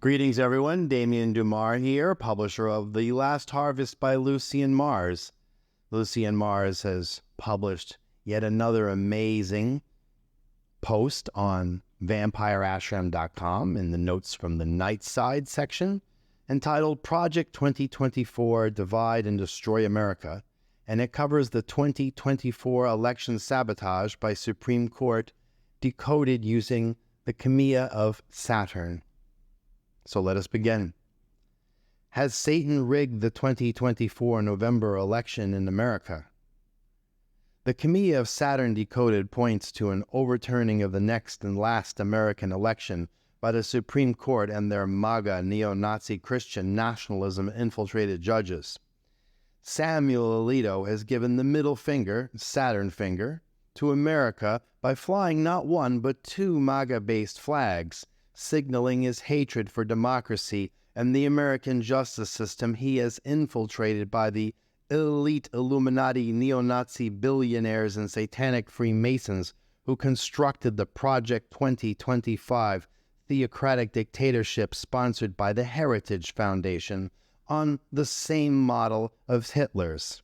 Greetings, everyone. Damien Dumar here, publisher of The Last Harvest by Lucien Mars. Lucien Mars has published yet another amazing post on vampireashram.com in the Notes from the Night Side section entitled Project 2024 Divide and Destroy America, and it covers the 2024 election sabotage by Supreme Court decoded using the Chemia of Saturn. So let us begin. Has Satan rigged the 2024 November election in America? The Chemia of Saturn decoded points to an overturning of the next and last American election by the Supreme Court and their MAGA neo-Nazi Christian nationalism-infiltrated judges. Samuel Alito has given the middle finger, Saturn finger, to America by flying not one but two MAGA-based flags, signaling his hatred for democracy and the American justice system he has infiltrated by the elite Illuminati neo-Nazi billionaires and satanic Freemasons who constructed the Project 2025 theocratic dictatorship sponsored by the Heritage Foundation on the same model of Hitler's.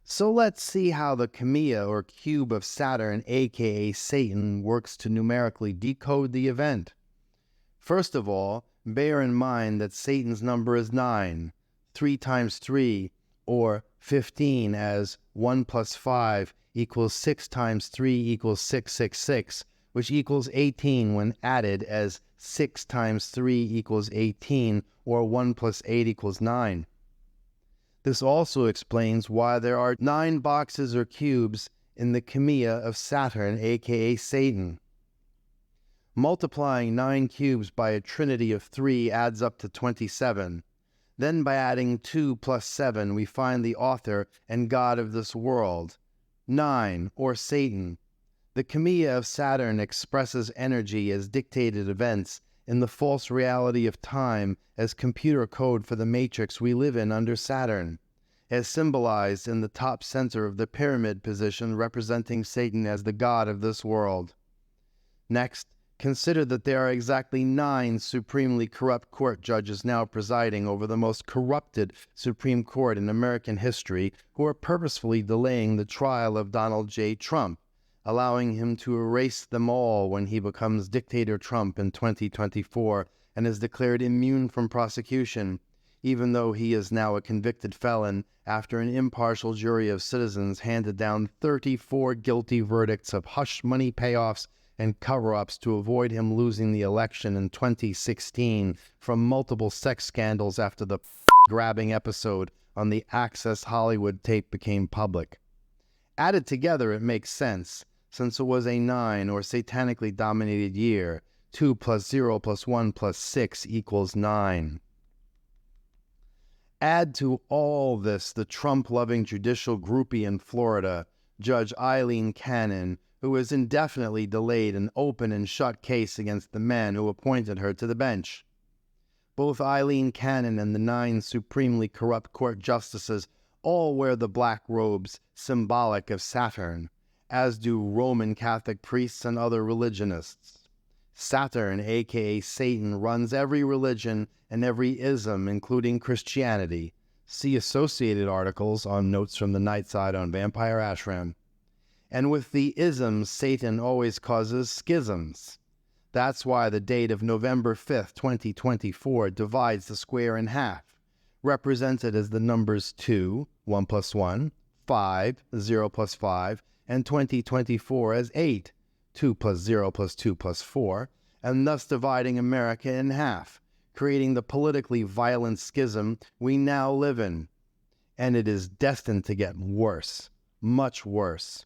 So let's see how the Chemia or cube of Saturn, aka Satan, works to numerically decode the event. First of all, bear in mind that Satan's number is 9, 3 times 3, or 15, as 1 plus 5 equals 6 times 3 equals 666, which equals 18 when added as 6 times 3 equals 18, or 1 plus 8 equals 9. This also explains why there are 9 boxes or cubes in the Chemia of Saturn, aka Satan. Multiplying 9 cubes by a trinity of 3 adds up to 27. Then by adding 2 plus 7, we find the author and god of this world, 9, or Satan. The Chemia of Saturn expresses energy as dictated events in the false reality of time as computer code for the matrix we live in under Saturn, as symbolized in the top center of the pyramid position representing Satan as the god of this world. Next, consider that there are exactly 9 supremely corrupt court judges now presiding over the most corrupted Supreme Court in American history who are purposefully delaying the trial of Donald J. Trump, allowing him to erase them all when he becomes Dictator Trump in 2024 and is declared immune from prosecution, even though he is now a convicted felon after an impartial jury of citizens handed down 34 guilty verdicts of hush money payoffs and cover-ups to avoid him losing the election in 2016 from multiple sex scandals after the grabbing episode on the Access Hollywood tape became public. Added together, it makes sense, since it was a 9 or satanically dominated year. 2 plus 0 plus 1 plus 6 equals 9. Add to all this the Trump-loving judicial groupie in Florida, Judge Eileen Cannon, who has indefinitely delayed an open and shut case against the man who appointed her to the bench. Both Eileen Cannon and the 9 supremely corrupt court justices all wear the black robes symbolic of Saturn, as do Roman Catholic priests and other religionists. Saturn, aka Satan, runs every religion and every ism, including Christianity. See associated articles on Notes from the Night Side on Vampire Ashram. And with the isms, Satan always causes schisms. That's why the date of November 5th, 2024 divides the square in half, represented as the numbers 2, 1 plus 1, 5, 0 plus 5, and 2024 as 8, 2 plus 0 plus 2 plus 4, and thus dividing America in half, creating the politically violent schism we now live in. And it is destined to get worse, much worse.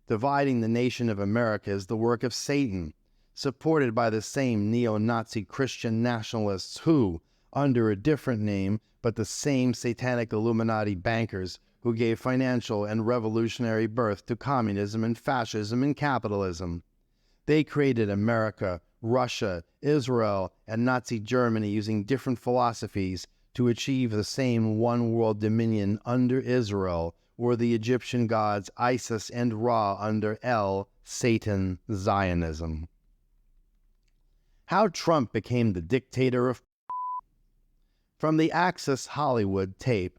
Dividing the nation of America is the work of Satan, supported by the same neo-Nazi Christian nationalists who, under a different name but the same satanic Illuminati bankers who gave financial and revolutionary birth to communism and fascism and capitalism. They created America, Russia, Israel, and Nazi Germany using different philosophies to achieve the same one-world dominion under Israel, or the Egyptian gods Isis and Ra under El, Satan, Zionism. How Trump became the dictator of From the Access Hollywood tape,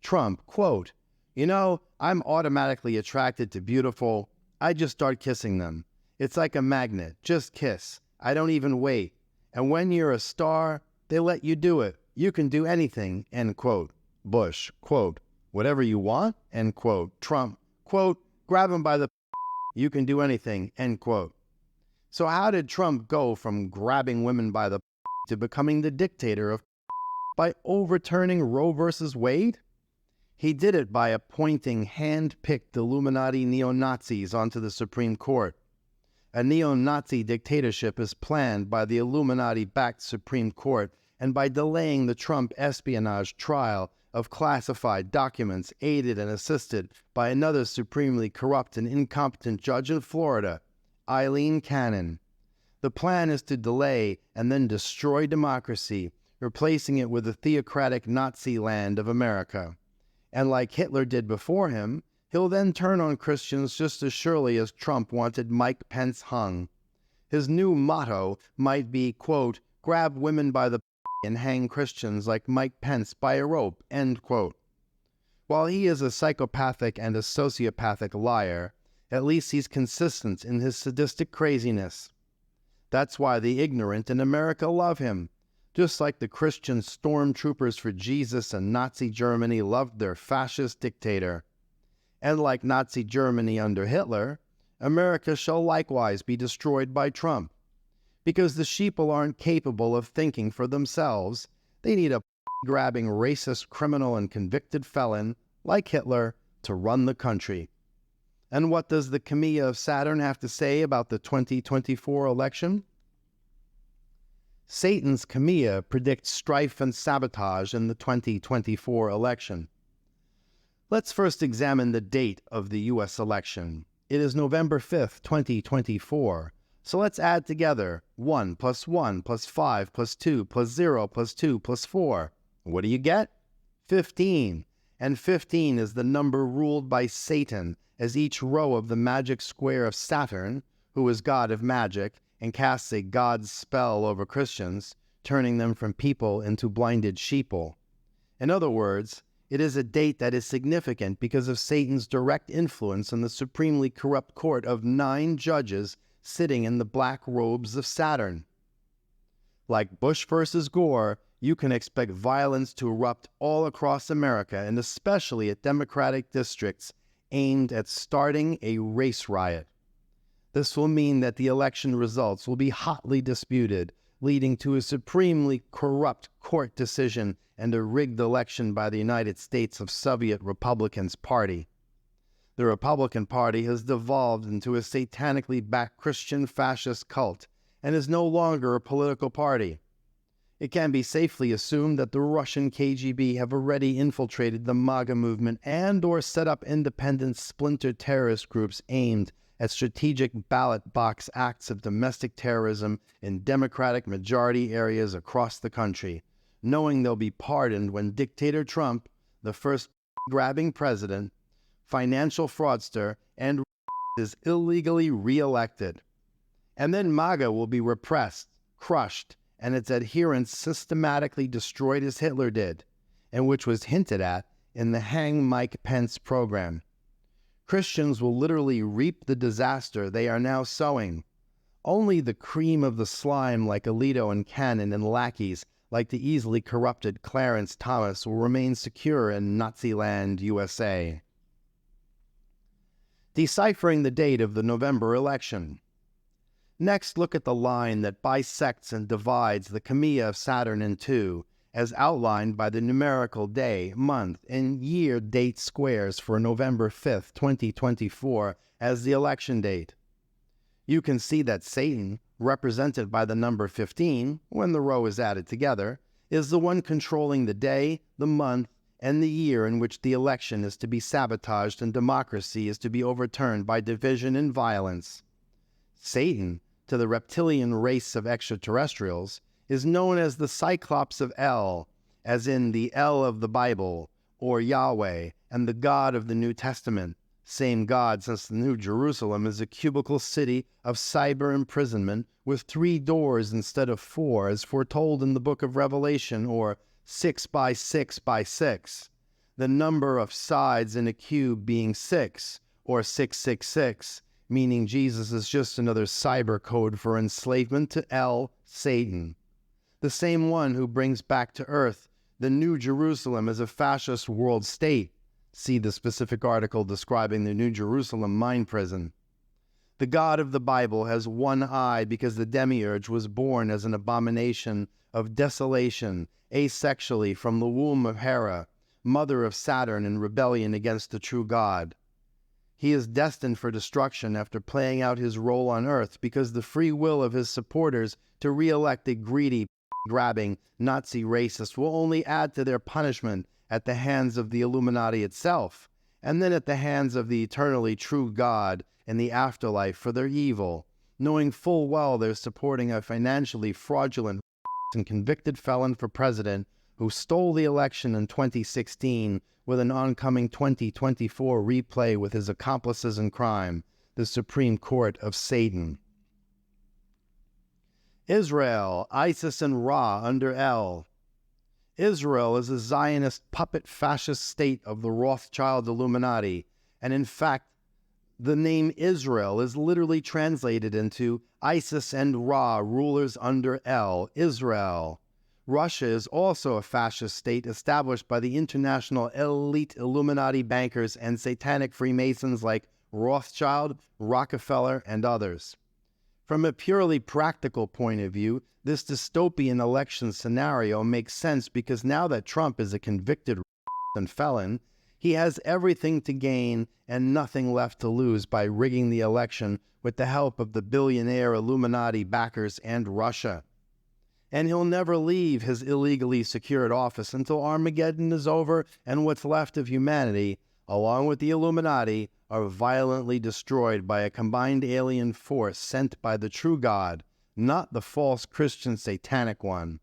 Trump, quote, I'm automatically attracted to beautiful. I just start kissing them. It's like a magnet. Just kiss. I don't even wait. And when you're a star, they let you do it. You can do anything, end quote. Bush, quote, whatever you want, end quote. Trump, quote, grab him by the you can do anything, end quote. So how did Trump go from grabbing women by the to becoming the dictator of by overturning Roe versus Wade? He did it by appointing hand-picked Illuminati neo-Nazis onto the Supreme Court. A neo-Nazi dictatorship is planned by the Illuminati-backed Supreme Court and by delaying the Trump espionage trial of classified documents aided and assisted by another supremely corrupt and incompetent judge in Florida, Eileen Cannon. The plan is to delay and then destroy democracy, replacing it with the theocratic Nazi land of America. And like Hitler did before him, he'll then turn on Christians just as surely as Trump wanted Mike Pence hung. His new motto might be, quote, grab women by the and hang Christians like Mike Pence by a rope, end quote. While he is a psychopathic and a sociopathic liar, at least he's consistent in his sadistic craziness. That's why the ignorant in America love him, just like the Christian stormtroopers for Jesus and Nazi Germany loved their fascist dictator. And like Nazi Germany under Hitler, America shall likewise be destroyed by Trump. Because the sheeple aren't capable of thinking for themselves, they need a grabbing racist criminal and convicted felon, like Hitler, to run the country. And what does the Camilla of Saturn have to say about the 2024 election? Satan's Camilla predicts strife and sabotage in the 2024 election. Let's first examine the date of the U.S. election. It is November 5th, 2024. So let's add together 1 plus 1 plus 5 plus 2 plus 0 plus 2 plus 4. What do you get? 15. And 15 is the number ruled by Satan, as each row of the magic square of Saturn, who is god of magic, and casts a god's spell over Christians, turning them from people into blinded sheeple. In other words, it is a date that is significant because of Satan's direct influence in the supremely corrupt court of 9 judges sitting in the black robes of Saturn. Like Bush versus Gore, you can expect violence to erupt all across America, and especially at Democratic districts aimed at starting a race riot. This will mean that the election results will be hotly disputed, leading to a supremely corrupt court decision and a rigged election by the United States of Soviet Republicans Party. The Republican Party has devolved into a satanically backed Christian fascist cult and is no longer a political party. It can be safely assumed that the Russian KGB have already infiltrated the MAGA movement and/or set up independent splinter terrorist groups aimed at strategic ballot box acts of domestic terrorism in Democratic majority areas across the country, knowing they'll be pardoned when dictator Trump, the first grabbing president, financial fraudster, and is illegally reelected. And then MAGA will be repressed, crushed, and its adherents systematically destroyed as Hitler did, and which was hinted at in the Hang Mike Pence program. Christians will literally reap the disaster they are now sowing. Only the cream of the slime like Alito and Cannon and lackeys like the easily corrupted Clarence Thomas will remain secure in Naziland, USA. Deciphering the date of the November election. Next, look at the line that bisects and divides the Camilla of Saturn in two, as outlined by the numerical day, month, and year date squares for November 5th, 2024, as the election date. You can see that Satan, represented by the number 15, when the row is added together, is the one controlling the day, the month, and the year in which the election is to be sabotaged and democracy is to be overturned by division and violence. Satan, to the reptilian race of extraterrestrials, is known as the Cyclops of El, as in the El of the Bible, or Yahweh, and the God of the New Testament, Same God, since the New Jerusalem is a cubicle city of cyber imprisonment with 3 doors instead of 4, as foretold in the book of Revelation, or 6 by 6 by 6. The number of sides in a cube being 6, or 666, meaning Jesus is just another cyber code for enslavement to El, Satan. The same one who brings back to earth the New Jerusalem as a fascist world state. See the specific article describing the New Jerusalem mine prison. The God of the Bible has one eye because the demiurge was born as an abomination of desolation, asexually from the womb of Hera, mother of Saturn in rebellion against the true God. He is destined for destruction after playing out his role on earth because the free will of his supporters to re-elect a greedy, grabbing Nazi racist will only add to their punishment at the hands of the Illuminati itself, and then at the hands of the eternally true God in the afterlife for their evil, knowing full well they're supporting a financially fraudulent and convicted felon for president who stole the election in 2016 with an oncoming 2024 replay with his accomplices in crime, the Supreme Court of Satan. Israel, ISIS and Ra under El. Israel is a Zionist puppet fascist state of the Rothschild Illuminati, and in fact, the name Israel is literally translated into ISIS and Ra, rulers under El, Israel. Russia is also a fascist state established by the international elite Illuminati bankers and satanic Freemasons like Rothschild, Rockefeller, and others. From a purely practical point of view, this dystopian election scenario makes sense because now that Trump is a convicted and felon, he has everything to gain and nothing left to lose by rigging the election with the help of the billionaire Illuminati backers and Russia. And he'll never leave his illegally secured office until Armageddon is over and what's left of humanity, along with the Illuminati, are violently destroyed by a combined alien force sent by the true God, not the false Christian satanic one.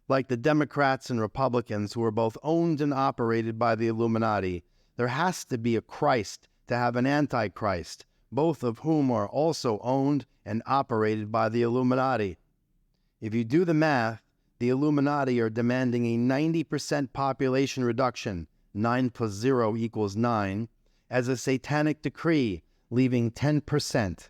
Like the Democrats and Republicans who are both owned and operated by the Illuminati, there has to be a Christ to have an Antichrist, both of whom are also owned and operated by the Illuminati. If you do the math, the Illuminati are demanding a 90% population reduction, 9 plus 0 equals 9, as a satanic decree, leaving 10%.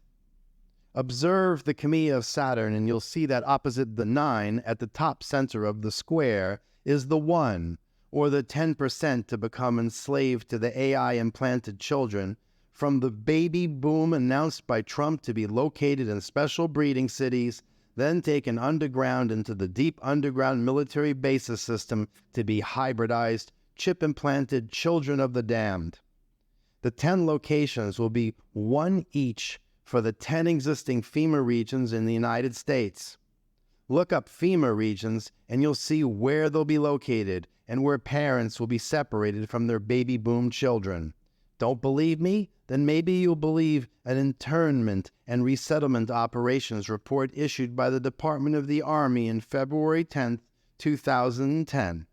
Observe the Camilla of Saturn and you'll see that opposite the 9 at the top center of the square is the 1, or the 10% to become enslaved to the AI-implanted children from the baby boom announced by Trump to be located in special breeding cities, then taken underground into the deep underground military bases system to be hybridized, chip-implanted children of the damned. The 10 locations will be 1 each for the 10 existing FEMA regions in the United States. Look up FEMA regions and you'll see where they'll be located and where parents will be separated from their baby boom children. Don't believe me? Then maybe you'll believe an internment and resettlement operations report issued by the Department of the Army in February 10, 2010.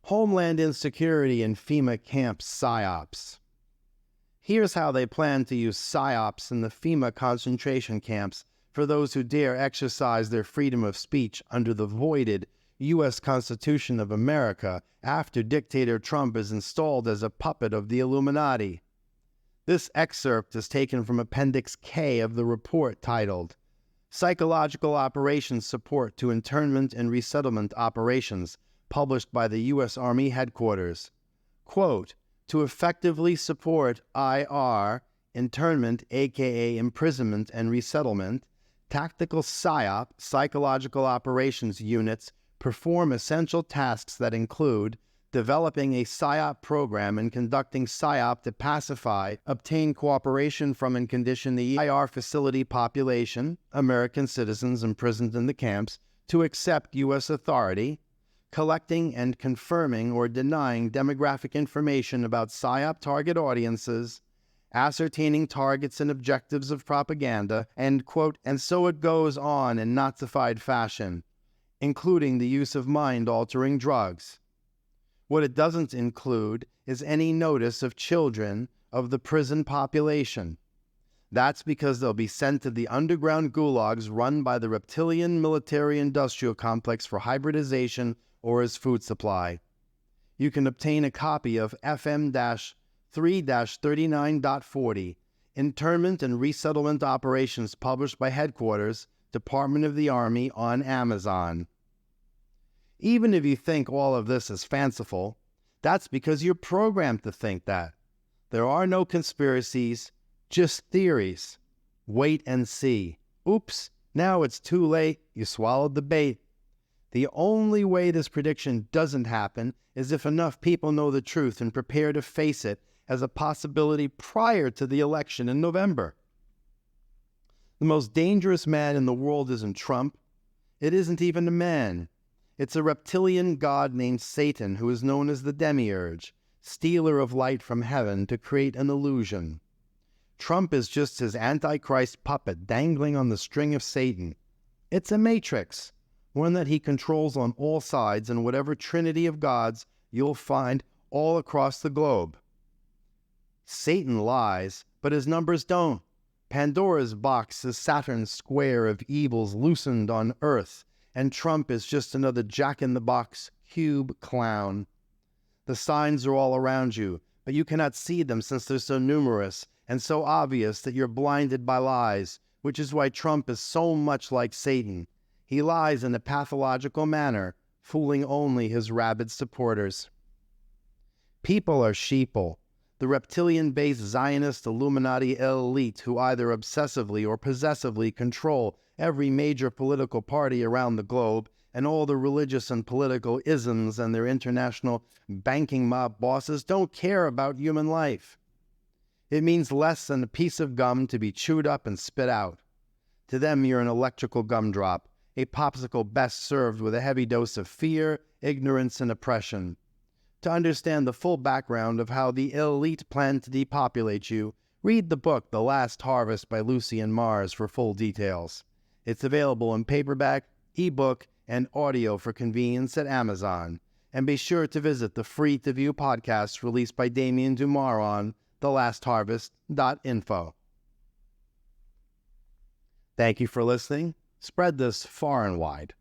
Homeland Insecurity and FEMA Camp PSYOPs. Here's how they plan to use PSYOPs in the FEMA concentration camps for those who dare exercise their freedom of speech under the voided U.S. Constitution of America after dictator Trump is installed as a puppet of the Illuminati. This excerpt is taken from Appendix K of the report titled Psychological Operations Support to Internment and Resettlement Operations, published by the U.S. Army Headquarters. Quote, to effectively support IR, internment, aka imprisonment and resettlement, tactical PSYOP, psychological operations units, perform essential tasks that include developing a PSYOP program and conducting PSYOP to pacify, obtain cooperation from and condition the IR facility population, American citizens imprisoned in the camps, to accept U.S. authority, collecting and confirming or denying demographic information about PSYOP target audiences, ascertaining targets and objectives of propaganda, and, quote, and so it goes on in Nazified fashion, including the use of mind-altering drugs. What it doesn't include is any notice of children of the prison population. That's because they'll be sent to the underground gulags run by the reptilian military-industrial complex for hybridization or as food supply. You can obtain a copy of FM-3-39.40, Internment and Resettlement Operations, published by Headquarters, Department of the Army, on Amazon. Even if you think all of this is fanciful, that's because you're programmed to think that. There are no conspiracies, just theories. Wait and see. Oops, now it's too late. You swallowed the bait. The only way this prediction doesn't happen is if enough people know the truth and prepare to face it as a possibility prior to the election in November. The most dangerous man in the world isn't Trump. It isn't even a man. It's a reptilian god named Satan, who is known as the demiurge, stealer of light from heaven to create an illusion. Trump is just his Antichrist puppet dangling on the string of Satan. It's a matrix, one that he controls on all sides in whatever trinity of gods you'll find all across the globe. Satan lies, but his numbers don't. Pandora's box is Saturn's square of evils loosened on Earth, and Trump is just another jack-in-the-box cube clown. The signs are all around you, but you cannot see them since they're so numerous and so obvious that you're blinded by lies, which is why Trump is so much like Satan. He lies in a pathological manner, fooling only his rabid supporters. People are sheeple. The reptilian-based Zionist Illuminati elite who either obsessively or possessively control every major political party around the globe and all the religious and political isms and their international banking mob bosses don't care about human life. It means less than a piece of gum to be chewed up and spit out. To them, you're an electrical gumdrop, a popsicle best served with a heavy dose of fear, ignorance, and oppression. To understand the full background of how the elite plan to depopulate you, read the book The Last Harvest by Lucien Mars for full details. It's available in paperback, ebook, and audio for convenience at Amazon. And be sure to visit the free-to-view podcast released by Damien Dumar on thelastharvest.info. Thank you for listening. Spread this far and wide.